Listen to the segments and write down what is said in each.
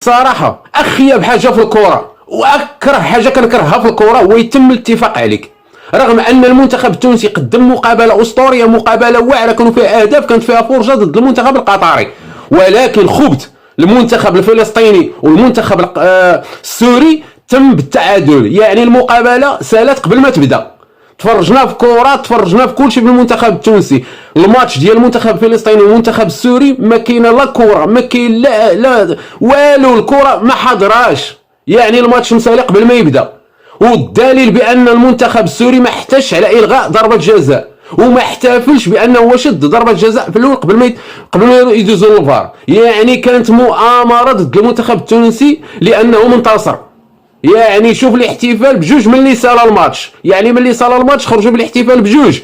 صراحة أخيب حاجة في الكرة وأكره حاجة كنكرهها في الكرة هو يتم الاتفاق عليك، رغم أن المنتخب التونسي قدم مقابلة أسطورية، مقابلة واعرة كانوا فيها أهداف، كانت فيها فرصة ضد المنتخب القطري، ولكن خبت المنتخب الفلسطيني والمنتخب السوري تم بالتعادل. يعني المقابلة سالت قبل ما تبدا، تفرجنا في كرة، تفرجنا في كل شيء في المنتخب التونسي. الماتش ديال المنتخب الفلسطيني والمنتخب السوري ما كاينه لا كرة، ما كاين لا والو، الكرة ما حضراش. يعني الماتش مسالي قبل ما يبدا، والدليل بان المنتخب السوري ما احتاجش على الغاء ضربة جزاء وما احتفلش بانه هو شد ضربة جزاء في الاول قبل ما يدوزوا للفار. يعني كانت مؤامرة ضد المنتخب التونسي لانه منتصر. يعني شوف الاحتفال بجوج ملي سال الماتش، يعني ملي سال الماتش خرجوا بالاحتفال بجوج،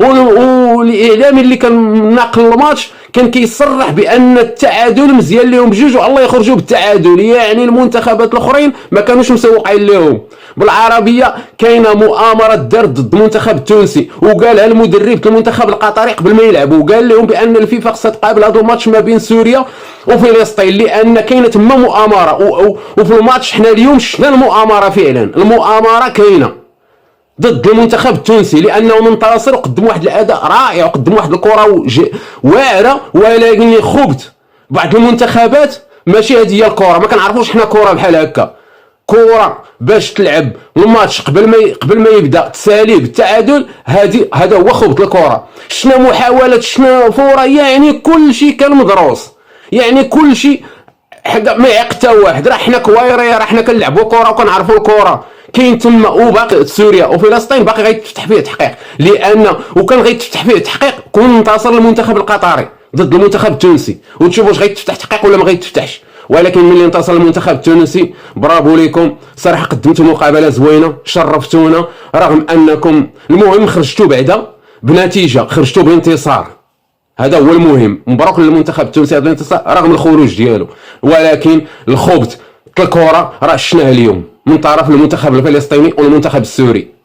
والاعلامي اللي كان ناقل الماتش كان كيصرح بان التعادل مزيان لهم بجوج والله يخرجوا بالتعادل. يعني المنتخبات الاخرين ما كانوش مسوقين لهم. بالعربيه كاينه مؤامره دارت ضد المنتخب التونسي، وقالها المدرب المنتخب القطري قبل ما يلعبوا، وقال لهم بان الفيفا خصها تقابل هذا الماتش ما بين سوريا وفلسطين لان كاينه تما مؤامره. وفي الماتش حنا اليوم شفنا المؤامره فعلا، المؤامره كاينه ضد المنتخب التونسي لانه منتصر وقدم واحد الاداء رائع وقدم واحد الكره واعره. ولكن اللي خبت بعض المنتخبات ماشي هذه هي الكره، ما كنعرفوش حنا كره بحال هكا. كره باش تلعب الماتش قبل ما يبدا تساليه بالتعادل، هذا هو خبط الكره. شنا محاولات، شنا فوره، يعني كل شيء كان مدروس، يعني كل شيء ما يعقد واحد. راه حنا كوايري، راه حنا كنلعبوا كره وكنعرفوا الكره كاين تما. وباقي سوريا وفلسطين باقي غيتفتح فيه تحقيق، لان وكان غيتفتح فيه تحقيق كون انتصر المنتخب القطري ضد المنتخب التونسي، وتشوف واش غيتفتح تحقيق ولا ما غيتفتحش. ولكن ملي انتصر المنتخب التونسي برافو ليكم صراحه، قدمتوا مقابله زوينه، شرفتونا، رغم انكم المهم خرجتوا بعدا بنتيجه، خرجتوا بانتصار، هذا هو المهم. مبروك للمنتخب التونسي هذا الانتصار رغم الخروج ديالو. ولكن الخبط الكره راه شفناه اليوم من طرف المنتخب الفلسطيني والمنتخب السوري.